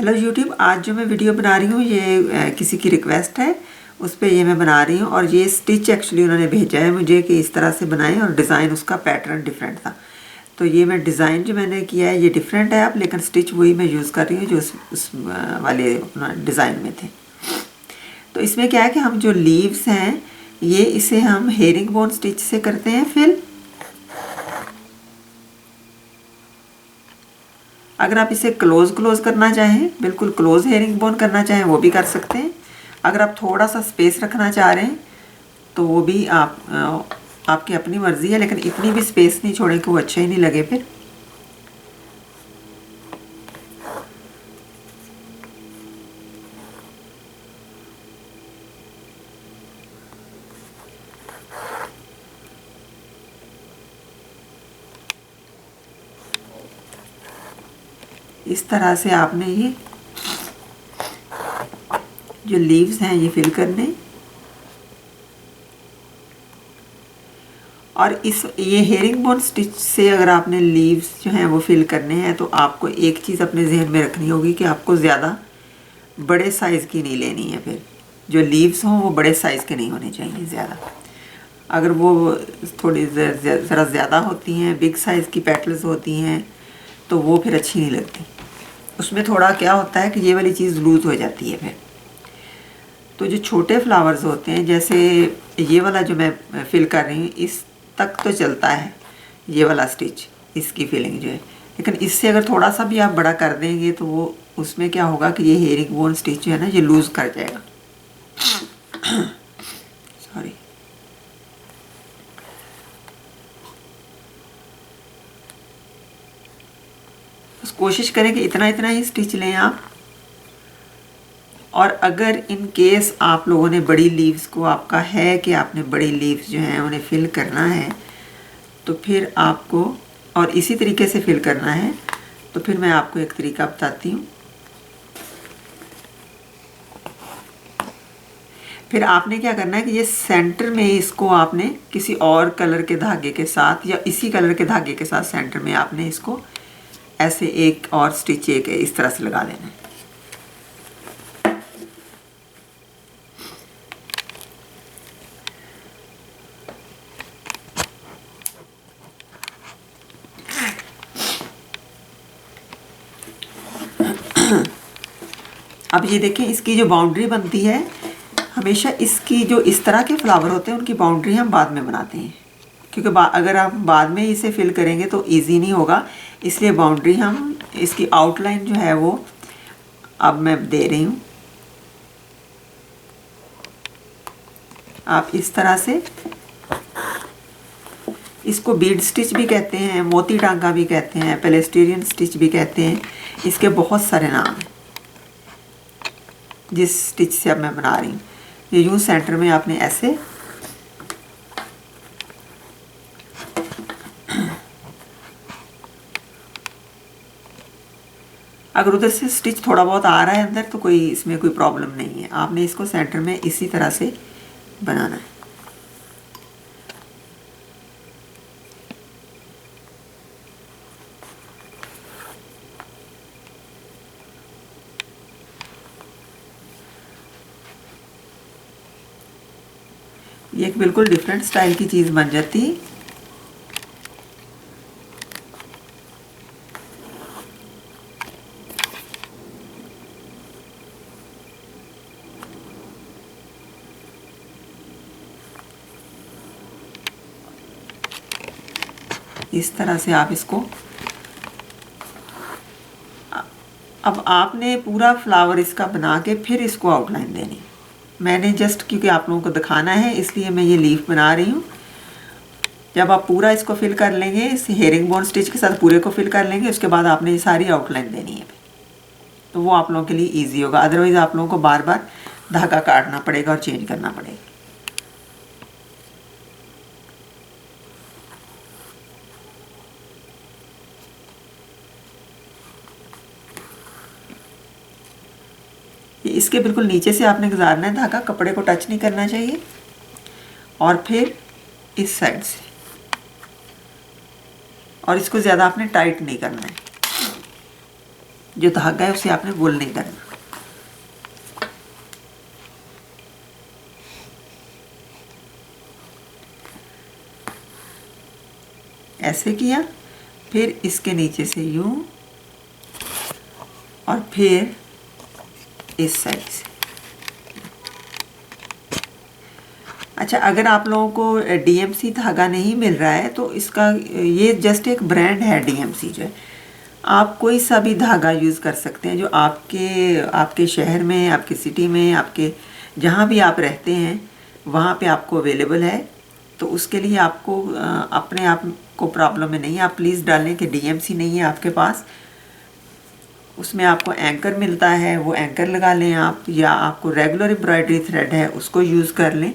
Hello YouTube, आज जो मैं वीडियो बना रही हूँ ये किसी की रिक्वेस्ट है, उस पर ये मैं बना रही हूँ। और ये स्टिच एक्चुअली उन्होंने भेजा है मुझे कि इस तरह से बनाएं, और डिज़ाइन उसका पैटर्न डिफरेंट था। तो ये मैं डिज़ाइन जो मैंने किया है ये डिफरेंट है अब, लेकिन स्टिच वही मैं यूज़ कर रही हूँ जो उस वाले अपना डिज़ाइन में थे। तो इसमें क्या है कि हम जो लीव्स हैं ये इसे हम हेरिंग बोन स्टिच से करते हैं फिल। अगर आप इसे क्लोज करना चाहें, बिल्कुल क्लोज हेरिंग बोन करना चाहें वो भी कर सकते हैं। अगर आप थोड़ा सा स्पेस रखना चाह रहे हैं तो वो भी आपकी अपनी मर्ज़ी है, लेकिन इतनी भी स्पेस नहीं छोड़ें कि वो अच्छा ही नहीं लगे फिर। इस तरह से आपने ये जो लीव्स हैं ये फिल करने, और ये हेरिंग बोन स्टिच से अगर आपने लीव्स जो हैं वो फिल करने हैं तो आपको एक चीज़ अपने जहन में रखनी होगी कि आपको ज़्यादा बड़े साइज़ की नहीं लेनी है। फिर जो लीव्स हों वो बड़े साइज़ के नहीं होने चाहिए ज़्यादा। अगर वो थोड़ी ज़रा ज़्यादा होती हैं, बिग साइज़ की पेटल्स होती हैं, तो वो फिर अच्छी नहीं लगती। उसमें थोड़ा क्या होता है कि ये वाली चीज़ लूज़ हो जाती है फिर। तो जो छोटे फ्लावर्स होते हैं, जैसे ये वाला जो मैं फिल कर रही हूँ, इस तक तो चलता है ये वाला स्टिच, इसकी फिलिंग जो है। लेकिन इससे अगर थोड़ा सा भी आप बड़ा कर देंगे तो वो उसमें क्या होगा कि ये हेरिंग बोन स्टिच जो है ना ये लूज़ कर जाएगा। सॉरी। बस कोशिश करें कि इतना इतना ही स्टिच लें आप। और अगर इन केस आप लोगों ने बड़ी लीव्स को, आपका है कि आपने बड़ी लीव्स जो हैं उन्हें फिल करना है, तो फिर आपको और इसी तरीके से फिल करना है, तो फिर मैं आपको एक तरीका बताती हूँ। फिर आपने क्या करना है कि ये सेंटर में इसको आपने किसी और कलर के धागे के साथ या इसी कलर के धागे के साथ सेंटर में आपने इसको ऐसे एक और स्टिच एक इस तरह से लगा देना है। अब ये देखें, इसकी जो बाउंड्री बनती है, हमेशा इसकी जो इस तरह के फ्लावर होते हैं उनकी बाउंड्री हम बाद में बनाते हैं, क्योंकि अगर आप बाद में इसे फिल करेंगे तो इजी नहीं होगा। इसलिए बाउंड्री हम इसकी आउटलाइन जो है वो अब मैं दे रही हूँ। आप इस तरह से, इसको बीड स्टिच भी कहते हैं, मोती टांका भी कहते हैं, पैलेस्टीरियन स्टिच भी कहते हैं, इसके बहुत सारे नाम हैं। जिस स्टिच से अब मैं बना रही हूँ, ये यूँ सेंटर में आपने ऐसे अगर उधर से स्टिच थोड़ा बहुत आ रहा है अंदर तो कोई इसमें कोई प्रॉब्लम नहीं है। आपने इसको सेंटर में इसी तरह से बनाना है। ये एक बिल्कुल डिफरेंट स्टाइल की चीज़ बन जाती है। इस तरह से आप इसको, अब आपने पूरा फ्लावर इसका बना के फिर इसको आउटलाइन देनी। मैंने जस्ट क्योंकि आप लोगों को दिखाना है इसलिए मैं ये लीफ बना रही हूँ। जब आप पूरा इसको फिल कर लेंगे, इस हेरिंग बोन स्टिच के साथ पूरे को फिल कर लेंगे, उसके बाद आपने ये सारी आउटलाइन देनी है, तो वो आप लोगों के लिए ईजी होगा। अदरवाइज़ आप लोगों को बार बार धागा काटना पड़ेगा और चेंज करना पड़ेगा। इसके बिल्कुल नीचे से आपने गुजारना है धागा, कपड़े को टच नहीं करना चाहिए। और फिर इस साइड से, और इसको ज़्यादा आपने टाइट नहीं करना है। जो धागा है उसे आपने गोल नहीं करना। ऐसे किया, फिर इसके नीचे से यूं और फिर इस साइड से। अच्छा, अगर आप लोगों को डीएमसी धागा नहीं मिल रहा है तो इसका ये जस्ट एक ब्रांड है डीएमसी जो है, आप कोई सा भी धागा यूज़ कर सकते हैं जो आपके शहर में, आपके सिटी में, आपके जहाँ भी आप रहते हैं वहाँ पे आपको अवेलेबल है। तो उसके लिए आपको अपने आप को प्रॉब्लम में नहीं, आप प्लीज़ डालें कि डीएमसी नहीं है आपके पास। उसमें आपको एंकर मिलता है, वो एंकर लगा लें आप, या आपको रेगुलर एम्ब्रॉयडरी थ्रेड है उसको यूज़ कर लें।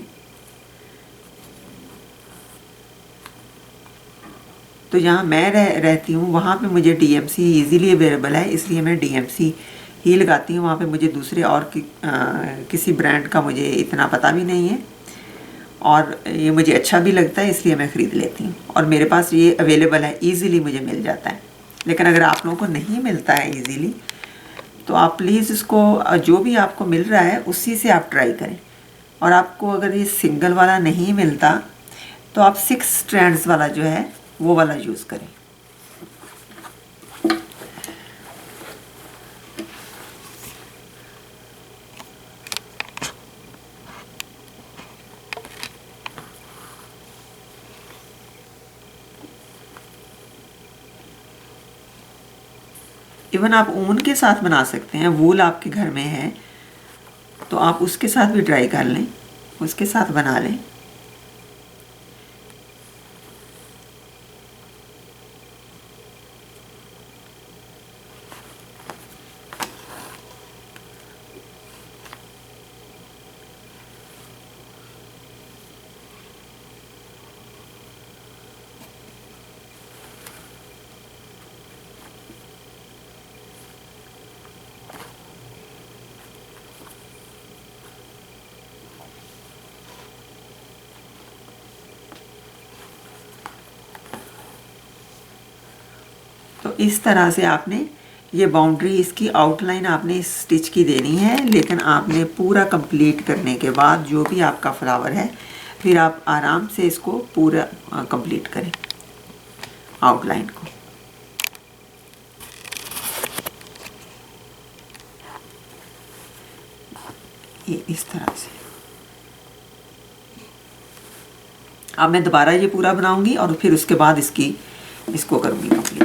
तो जहाँ मैं रहती हूँ वहाँ पे मुझे डीएमसी इजीली अवेलेबल है, इसलिए मैं डीएमसी ही लगाती हूँ। वहाँ पे मुझे दूसरे और किसी ब्रांड का मुझे इतना पता भी नहीं है, और ये मुझे अच्छा भी लगता है, इसलिए मैं ख़रीद लेती हूँ और मेरे पास ये अवेलेबल है, ईज़िली मुझे मिल जाता है। लेकिन अगर आप लोगों को नहीं मिलता है ईज़िली तो आप प्लीज़ इसको जो भी आपको मिल रहा है उसी से आप ट्राई करें। और आपको अगर ये सिंगल वाला नहीं मिलता तो आप 6 स्ट्रैंड्स वाला जो है वो वाला यूज़ करें। इवन आप ऊन के साथ बना सकते हैं, वूल आपके घर में है तो आप उसके साथ भी ट्राई कर लें, उसके साथ बना लें। तो इस तरह से आपने ये बाउंड्री, इसकी आउटलाइन आपने इस स्टिच की देनी है। लेकिन आपने पूरा कंप्लीट करने के बाद जो भी आपका फ्लावर है फिर आप आराम से इसको पूरा कंप्लीट करें आउटलाइन को। ये इस तरह से। अब मैं दोबारा ये पूरा बनाऊंगी और फिर उसके बाद इसको करूंगी कंप्लीट।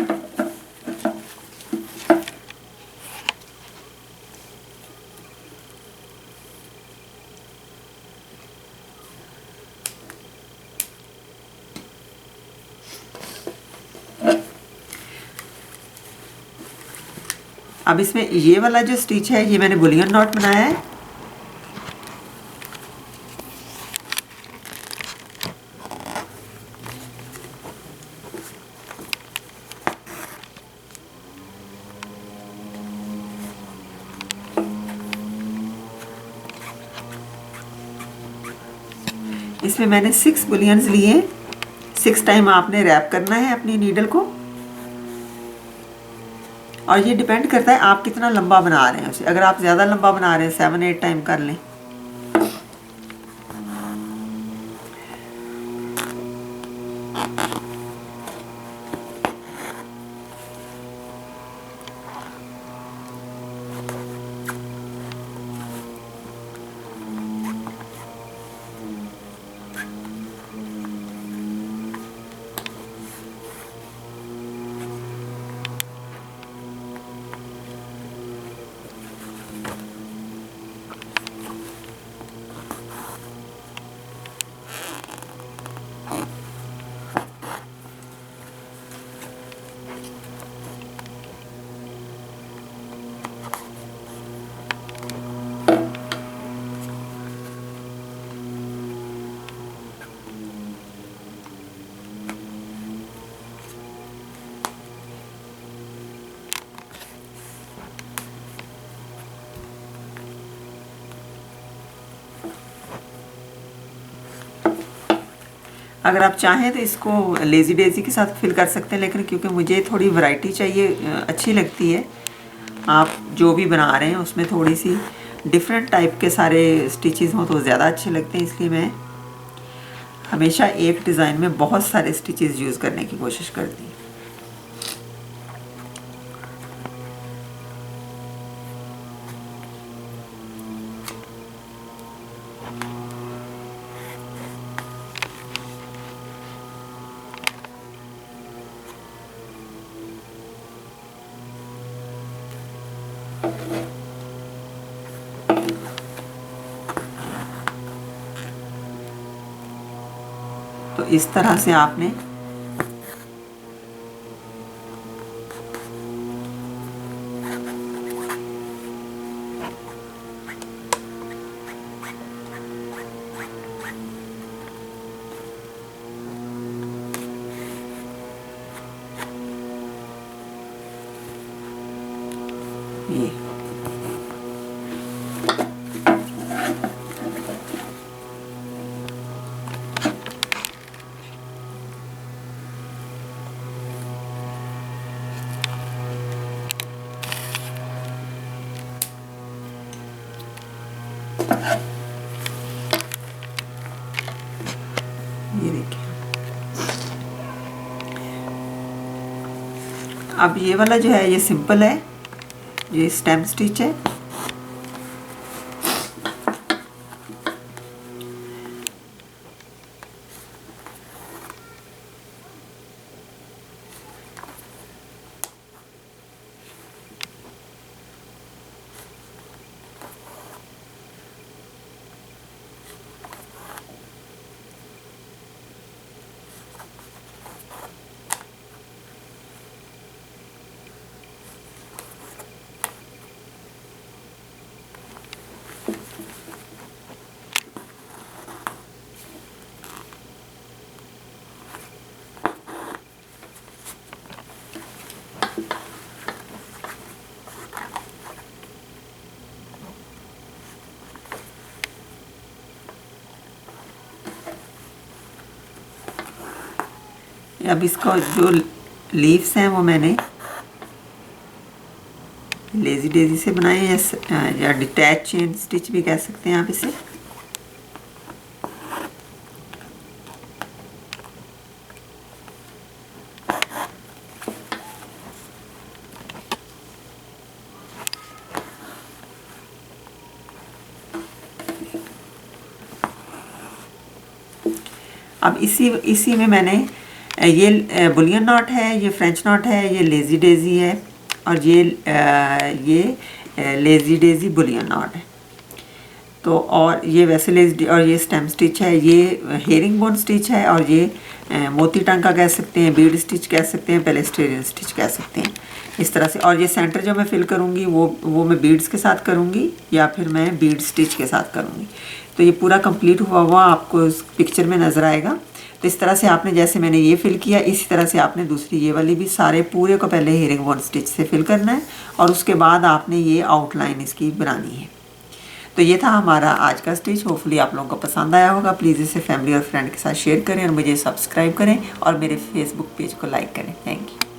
अब इसमें ये वाला जो स्टिच है ये मैंने बुलियन नॉट बनाया है। इसमें मैंने 6 बुलियंस लिए। 6 टाइम आपने रैप करना है अपनी नीडल को, और ये डिपेंड करता है आप कितना लंबा बना रहे हैं उसे। अगर आप ज़्यादा लंबा बना रहे हैं 7-8 टाइम कर लें। अगर आप चाहें तो इसको लेज़ी डेज़ी के साथ फिल कर सकते हैं, लेकिन क्योंकि मुझे थोड़ी वैरायटी चाहिए, अच्छी लगती है, आप जो भी बना रहे हैं उसमें थोड़ी सी डिफरेंट टाइप के सारे स्टिचेस हों तो ज़्यादा अच्छे लगते हैं, इसलिए मैं हमेशा एक डिज़ाइन में बहुत सारे स्टिचेस यूज़ करने की कोशिश करती हूँ। तो इस तरह से आपने ये देखिए। अब ये वाला जो है ये सिंपल है, ये स्टेम स्टिच है। अब इसका जो लीव्स हैं वो मैंने लेजी डेजी से बनाए हैं, या डिटैच चेन स्टिच भी कह सकते हैं आप इसे। अब इसी में मैंने ये बुलियन नॉट है, ये फ्रेंच नॉट है, ये लेजी डेजी है, और ये लेजी डेजी बुलियन नॉट है। तो और ये वैसे लेजी और ये स्टेम स्टिच है, ये हेरिंग बोन स्टिच है, और ये मोती टांका कह सकते हैं, बीड स्टिच कह सकते हैं, पेलेस्टेरियन स्टिच कह सकते हैं, इस तरह से। और ये सेंटर जो मैं फिल करूँगी वो मैं बीड्स के साथ करूँगी या फिर मैं बीड स्टिच के साथ करूँगी। तो ये पूरा कंप्लीट हुआ आपको इस पिक्चर में नज़र आएगा। तो इस तरह से आपने, जैसे मैंने ये फिल किया, इसी तरह से आपने दूसरी ये वाली भी सारे पूरे को पहले हेरिंग बोन स्टिच से फिल करना है, और उसके बाद आपने ये आउटलाइन इसकी बनानी है। तो ये था हमारा आज का स्टिच। होपफुली आप लोगों को पसंद आया होगा। प्लीज़ इसे फैमिली और फ्रेंड के साथ शेयर करें और मुझे सब्सक्राइब करें और मेरे फेसबुक पेज को लाइक करें। Thank you.